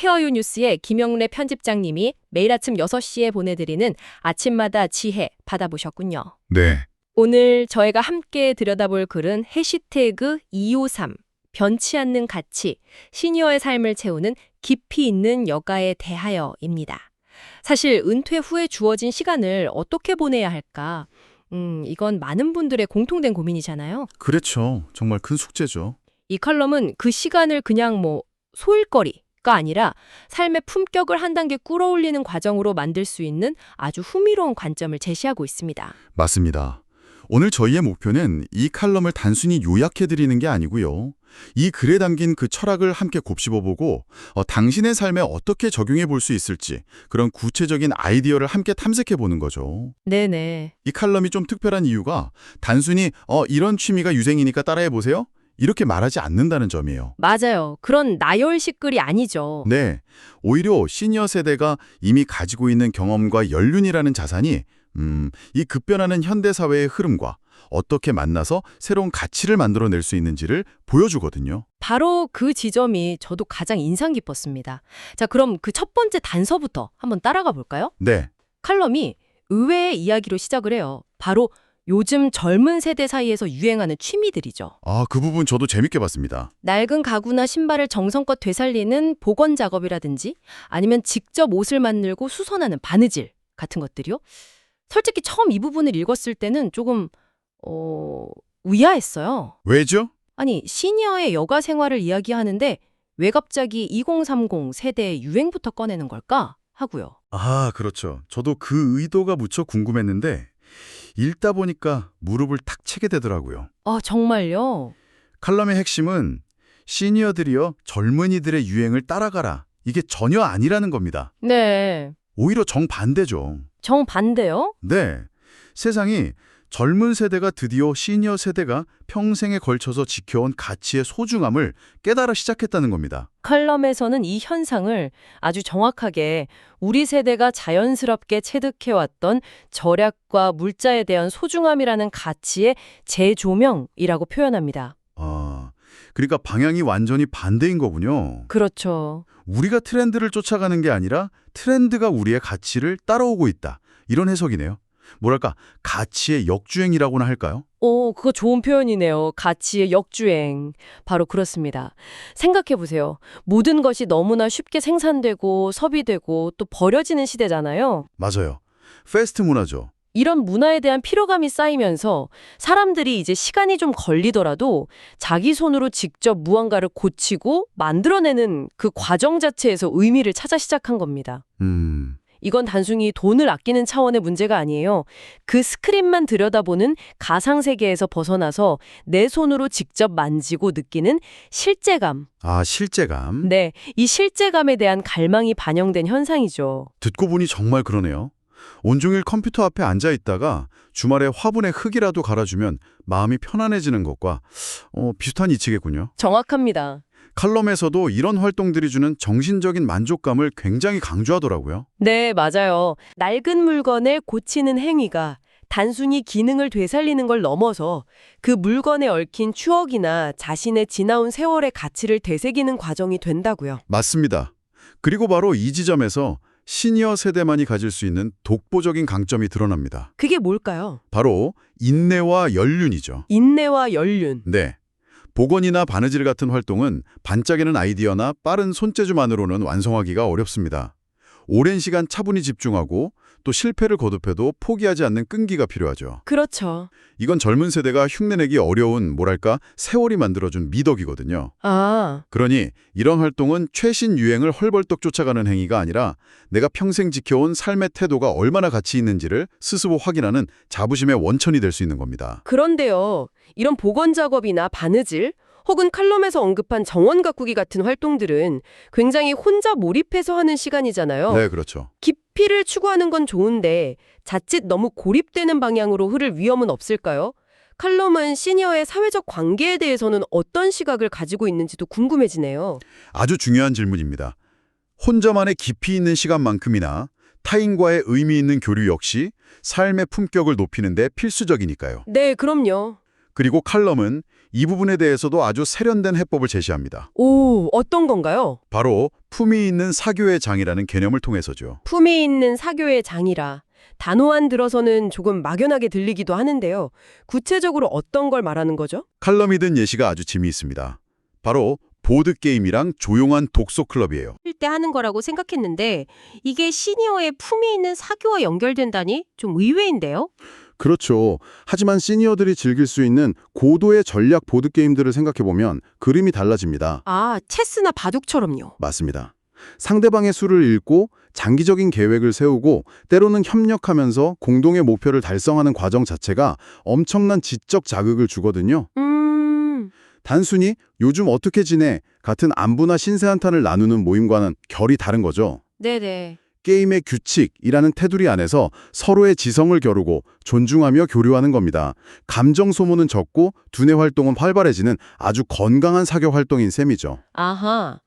케어유 뉴스의 김영래 편집장님이 매일 아침 6시에 보내드리는 아침마다 지혜 받아보셨군요. 네, 오늘 저희가 함께 들여다볼 글은 해시태그 253 변치 않는 가치, 시니어의 삶을 채우는 깊이 있는 여가에 대하여입니다. 사실 은퇴 후에 주어진 시간을 어떻게 보내야 할까? 이건 많은 분들의 공통된 고민이잖아요. 그렇죠. 정말 큰 숙제죠. 이 칼럼은 그 시간을 그냥 소일거리가 아니라 삶의 품격을 한 단계 끌어올리는 과정으로 만들 수 있는 아주 흥미로운 관점을 제시하고 있습니다. 맞습니다. 오늘 저희의 목표는 이 칼럼을 단순히 요약해드리는 게 아니고요. 이 글에 담긴 그 철학을 함께 곱씹어보고 당신의 삶에 어떻게 적용해 볼 수 있을지 그런 구체적인 아이디어를 함께 탐색해보는 거죠. 네네. 이 칼럼이 좀 특별한 이유가 단순히 이런 취미가 유행이니까 따라해보세요? 이렇게 말하지 않는다는 점이에요. 맞아요. 그런 나열식 글이 아니죠. 네, 오히려 시니어 세대가 이미 가지고 있는 경험과 연륜이라는 자산이 이 급변하는 현대사회의 흐름과 어떻게 만나서 새로운 가치를 만들어낼 수 있는지를 보여주거든요. 바로 그 지점이 저도 가장 인상 깊었습니다. 자, 그럼 그 첫 번째 단서부터 한번 따라가 볼까요? 네, 칼럼이 의외의 이야기로 시작을 해요. 바로 요즘 젊은 세대 사이에서 유행하는 취미들이죠. 그 부분 저도 재밌게 봤습니다. 낡은 가구나 신발을 정성껏 되살리는 복원 작업이라든지 아니면 직접 옷을 만들고 수선하는 바느질 같은 것들이요. 솔직히 처음 이 부분을 읽었을 때는 조금 의아했어요. 왜죠? 아니, 시니어의 여가 생활을 이야기하는데 왜 갑자기 2030 세대의 유행부터 꺼내는 걸까? 하고요. 그렇죠. 저도 그 의도가 무척 궁금했는데 읽다 보니까 무릎을 탁 치게 되더라고요. 정말요? 칼럼의 핵심은 시니어들이여 젊은이들의 유행을 따라가라. 이게 전혀 아니라는 겁니다. 네. 오히려 정반대죠. 정반대요? 네, 세상이 젊은 세대가 드디어 시니어 세대가 평생에 걸쳐서 지켜온 가치의 소중함을 깨달아 시작했다는 겁니다. 칼럼에서는 이 현상을 아주 정확하게 우리 세대가 자연스럽게 체득해왔던 절약과 물자에 대한 소중함이라는 가치의 재조명이라고 표현합니다. 그러니까 방향이 완전히 반대인 거군요. 그렇죠. 우리가 트렌드를 쫓아가는 게 아니라 트렌드가 우리의 가치를 따라오고 있다. 이런 해석이네요. 뭐랄까, 가치의 역주행이라고나 할까요? 그거 좋은 표현이네요. 가치의 역주행. 바로 그렇습니다. 생각해보세요. 모든 것이 너무나 쉽게 생산되고 소비되고 또 버려지는 시대잖아요. 맞아요. 패스트 문화죠. 이런 문화에 대한 피로감이 쌓이면서 사람들이 이제 시간이 좀 걸리더라도 자기 손으로 직접 무언가를 고치고 만들어내는 그 과정 자체에서 의미를 찾아 시작한 겁니다. 이건 단순히 돈을 아끼는 차원의 문제가 아니에요. 그 스크린만 들여다보는 가상세계에서 벗어나서 내 손으로 직접 만지고 느끼는 실제감. 실제감. 네, 이 실제감에 대한 갈망이 반영된 현상이죠. 듣고 보니 정말 그러네요. 온종일 컴퓨터 앞에 앉아 있다가 주말에 화분에 흙이라도 갈아주면 마음이 편안해지는 것과 비슷한 이치겠군요. 정확합니다. 칼럼에서도 이런 활동들이 주는 정신적인 만족감을 굉장히 강조하더라고요. 네, 맞아요. 낡은 물건을 고치는 행위가 단순히 기능을 되살리는 걸 넘어서 그 물건에 얽힌 추억이나 자신의 지나온 세월의 가치를 되새기는 과정이 된다고요. 맞습니다. 그리고 바로 이 지점에서 시니어 세대만이 가질 수 있는 독보적인 강점이 드러납니다. 그게 뭘까요? 바로 인내와 연륜이죠. 인내와 연륜. 네. 복원이나 바느질 같은 활동은 반짝이는 아이디어나 빠른 손재주만으로는 완성하기가 어렵습니다. 오랜 시간 차분히 집중하고 또 실패를 거듭해도 포기하지 않는 끈기가 필요하죠. 그렇죠. 이건 젊은 세대가 흉내내기 어려운 세월이 만들어준 미덕이거든요. 그러니 이런 활동은 최신 유행을 헐벌떡 쫓아가는 행위가 아니라 내가 평생 지켜온 삶의 태도가 얼마나 가치 있는지를 스스로 확인하는 자부심의 원천이 될 수 있는 겁니다. 그런데요, 이런 복원 작업이나 바느질, 혹은 칼럼에서 언급한 정원 가꾸기 같은 활동들은 굉장히 혼자 몰입해서 하는 시간이잖아요. 네, 그렇죠. 깊이를 추구하는 건 좋은데 자칫 너무 고립되는 방향으로 흐를 위험은 없을까요? 칼럼은 시니어의 사회적 관계에 대해서는 어떤 시각을 가지고 있는지도 궁금해지네요. 아주 중요한 질문입니다. 혼자만의 깊이 있는 시간만큼이나 타인과의 의미 있는 교류 역시 삶의 품격을 높이는 데 필수적이니까요. 네, 그럼요. 그리고 칼럼은 이 부분에 대해서도 아주 세련된 해법을 제시합니다. 오, 어떤 건가요? 바로 품위 있는 사교의 장이라는 개념을 통해서죠. 품위 있는 사교의 장이라. 단호한 들어서는 조금 막연하게 들리기도 하는데요. 구체적으로 어떤 걸 말하는 거죠? 칼럼이 든 예시가 아주 재미있습니다. 바로 보드게임이랑 조용한 독서 클럽이에요. 때 하는 거라고 생각했는데 이게 시니어의 품위 있는 사교와 연결된다니 좀 의외인데요? 그렇죠. 하지만 시니어들이 즐길 수 있는 고도의 전략 보드게임들을 생각해보면 그림이 달라집니다. 아, 체스나 바둑처럼요. 맞습니다. 상대방의 수를 읽고 장기적인 계획을 세우고 때로는 협력하면서 공동의 목표를 달성하는 과정 자체가 엄청난 지적 자극을 주거든요. 단순히 요즘 어떻게 지내 같은 안부나 신세한탄을 나누는 모임과는 결이 다른 거죠. 네네. 게임의 규칙이라는 테두리 안에서 서로의 지성을 겨루고 존중하며 교류하는 겁니다. 감정 소모는 적고 두뇌 활동은 활발해지는 아주 건강한 사교 활동인 셈이죠. 아하,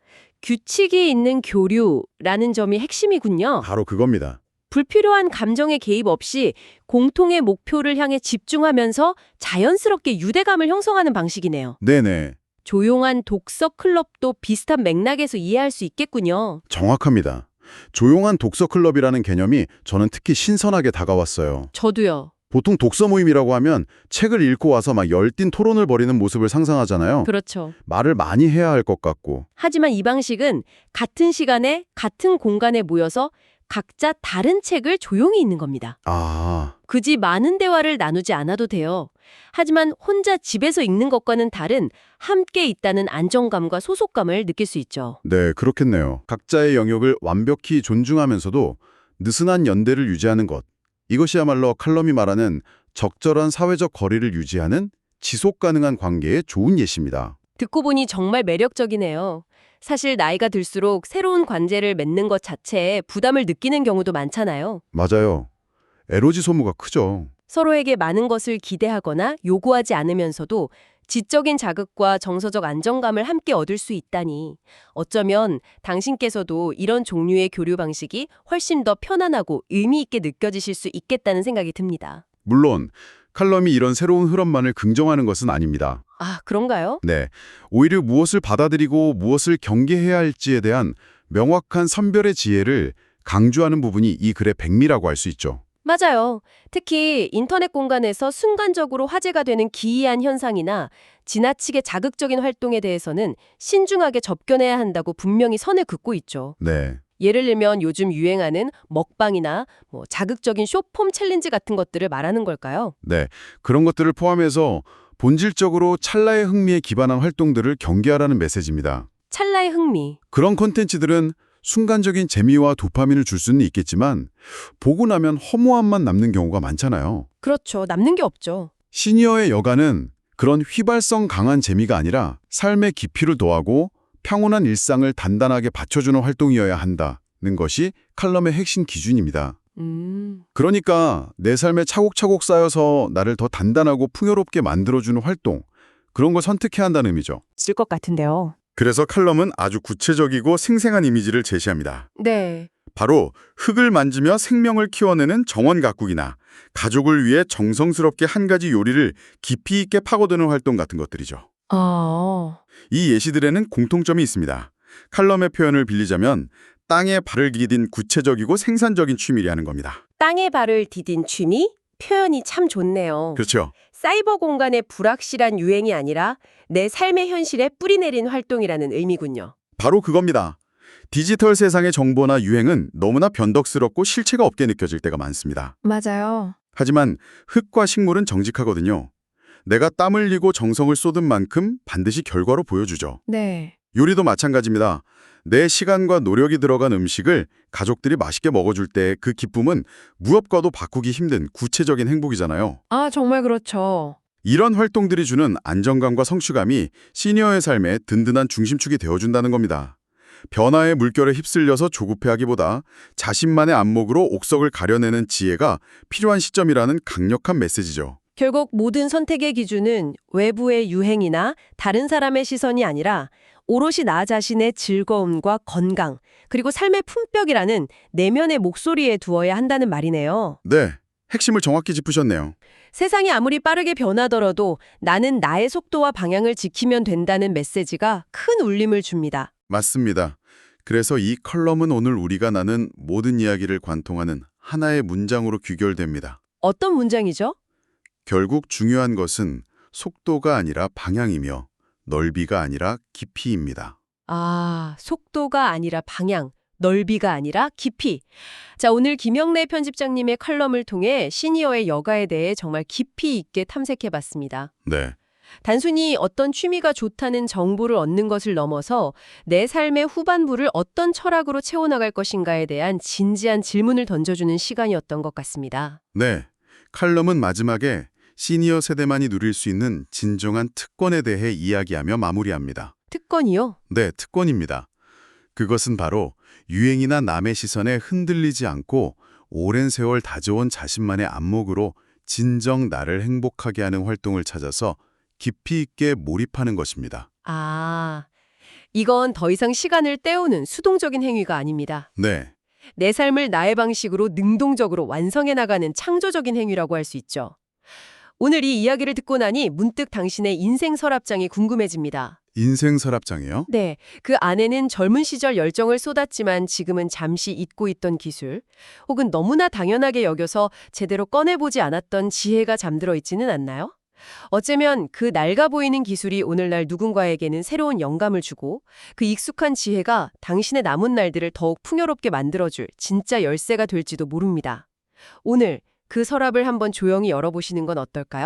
규칙이 있는 교류라는 점이 핵심이군요. 바로 그겁니다. 불필요한 감정의 개입 없이 공통의 목표를 향해 집중하면서 자연스럽게 유대감을 형성하는 방식이네요. 네네. 조용한 독서 클럽도 비슷한 맥락에서 이해할 수 있겠군요. 정확합니다. 조용한 독서 클럽이라는 개념이 저는 특히 신선하게 다가왔어요. 저도요. 보통 독서 모임이라고 하면 책을 읽고 와서 막 열띤 토론을 벌이는 모습을 상상하잖아요. 그렇죠. 말을 많이 해야 할 것 같고. 하지만 이 방식은 같은 시간에 같은 공간에 모여서 각자 다른 책을 조용히 읽는 겁니다. 아, 굳이 많은 대화를 나누지 않아도 돼요. 하지만 혼자 집에서 읽는 것과는 다른 함께 있다는 안정감과 소속감을 느낄 수 있죠. 네, 그렇겠네요. 각자의 영역을 완벽히 존중하면서도 느슨한 연대를 유지하는 것. 이것이야말로 칼럼이 말하는 적절한 사회적 거리를 유지하는 지속 가능한 관계의 좋은 예시입니다. 듣고 보니 정말 매력적이네요. 사실 나이가 들수록 새로운 관계를 맺는 것 자체에 부담을 느끼는 경우도 많잖아요. 맞아요. 에너지 소모가 크죠. 서로에게 많은 것을 기대하거나 요구하지 않으면서도 지적인 자극과 정서적 안정감을 함께 얻을 수 있다니 어쩌면 당신께서도 이런 종류의 교류 방식이 훨씬 더 편안하고 의미 있게 느껴지실 수 있겠다는 생각이 듭니다. 물론 칼럼이 이런 새로운 흐름만을 긍정하는 것은 아닙니다. 아, 그런가요? 네, 오히려 무엇을 받아들이고 무엇을 경계해야 할지에 대한 명확한 선별의 지혜를 강조하는 부분이 이 글의 백미라고 할 수 있죠. 맞아요. 특히 인터넷 공간에서 순간적으로 화제가 되는 기이한 현상이나 지나치게 자극적인 활동에 대해서는 신중하게 접견해야 한다고 분명히 선을 긋고 있죠. 네, 예를 들면 요즘 유행하는 먹방이나 자극적인 숏폼 챌린지 같은 것들을 말하는 걸까요? 네, 그런 것들을 포함해서 본질적으로 찰나의 흥미에 기반한 활동들을 경계하라는 메시지입니다. 찰나의 흥미. 그런 콘텐츠들은 순간적인 재미와 도파민을 줄 수는 있겠지만 보고 나면 허무함만 남는 경우가 많잖아요. 그렇죠. 남는 게 없죠. 시니어의 여가는 그런 휘발성 강한 재미가 아니라 삶의 깊이를 더하고 평온한 일상을 단단하게 받쳐주는 활동이어야 한다는 것이 칼럼의 핵심 기준입니다. 그러니까 내 삶에 차곡차곡 쌓여서 나를 더 단단하고 풍요롭게 만들어주는 활동, 그런 걸 선택해야 한다는 의미죠. 쓸 것 같은데요. 그래서 칼럼은 아주 구체적이고 생생한 이미지를 제시합니다. 네. 바로 흙을 만지며 생명을 키워내는 정원 가꾸기나 가족을 위해 정성스럽게 한 가지 요리를 깊이 있게 파고드는 활동 같은 것들이죠. 이 예시들에는 공통점이 있습니다. 칼럼의 표현을 빌리자면 땅에 발을 디딘 구체적이고 생산적인 취미라는 겁니다. 땅에 발을 디딘 취미? 표현이 참 좋네요. 그렇죠. 사이버 공간의 불확실한 유행이 아니라 내 삶의 현실에 뿌리내린 활동이라는 의미군요. 바로 그겁니다. 디지털 세상의 정보나 유행은 너무나 변덕스럽고 실체가 없게 느껴질 때가 많습니다. 맞아요. 하지만 흙과 식물은 정직하거든요. 내가 땀 흘리고 정성을 쏟은 만큼 반드시 결과로 보여주죠. 네. 요리도 마찬가지입니다. 내 시간과 노력이 들어간 음식을 가족들이 맛있게 먹어줄 때 그 기쁨은 무엇과도 바꾸기 힘든 구체적인 행복이잖아요. 아, 정말 그렇죠. 이런 활동들이 주는 안정감과 성취감이 시니어의 삶에 든든한 중심축이 되어준다는 겁니다. 변화의 물결에 휩쓸려서 조급해하기보다 자신만의 안목으로 옥석을 가려내는 지혜가 필요한 시점이라는 강력한 메시지죠. 결국 모든 선택의 기준은 외부의 유행이나 다른 사람의 시선이 아니라 오롯이 나 자신의 즐거움과 건강, 그리고 삶의 품격이라는 내면의 목소리에 두어야 한다는 말이네요. 네, 핵심을 정확히 짚으셨네요. 세상이 아무리 빠르게 변하더라도 나는 나의 속도와 방향을 지키면 된다는 메시지가 큰 울림을 줍니다. 맞습니다. 그래서 이 컬럼은 오늘 우리가 나눈 모든 이야기를 관통하는 하나의 문장으로 귀결됩니다. 어떤 문장이죠? 결국 중요한 것은 속도가 아니라 방향이며 넓이가 아니라 깊이입니다. 아, 속도가 아니라 방향, 넓이가 아니라 깊이. 자, 오늘 김영래 편집장님의 컬럼을 통해 시니어의 여가에 대해 정말 깊이 있게 탐색해봤습니다. 네. 단순히 어떤 취미가 좋다는 정보를 얻는 것을 넘어서 내 삶의 후반부를 어떤 철학으로 채워나갈 것인가에 대한 진지한 질문을 던져주는 시간이었던 것 같습니다. 네. 칼럼은 마지막에 시니어 세대만이 누릴 수 있는 진정한 특권에 대해 이야기하며 마무리합니다. 특권이요? 네, 특권입니다. 그것은 바로 유행이나 남의 시선에 흔들리지 않고 오랜 세월 다져온 자신만의 안목으로 진정 나를 행복하게 하는 활동을 찾아서 깊이 있게 몰입하는 것입니다. 아, 이건 더 이상 시간을 때우는 수동적인 행위가 아닙니다. 네, 내 삶을 나의 방식으로 능동적으로 완성해 나가는 창조적인 행위라고 할 수 있죠. 오늘 이 이야기를 듣고 나니 문득 당신의 인생 서랍장이 궁금해집니다. 인생 서랍장이요? 네, 그 안에는 젊은 시절 열정을 쏟았지만 지금은 잠시 잊고 있던 기술, 혹은 너무나 당연하게 여겨서 제대로 꺼내보지 않았던 지혜가 잠들어 있지는 않나요? 어쩌면 그 낡아 보이는 기술이 오늘날 누군가에게는 새로운 영감을 주고 그 익숙한 지혜가 당신의 남은 날들을 더욱 풍요롭게 만들어줄 진짜 열쇠가 될지도 모릅니다. 오늘 그 서랍을 한번 조용히 열어보시는 건 어떨까요?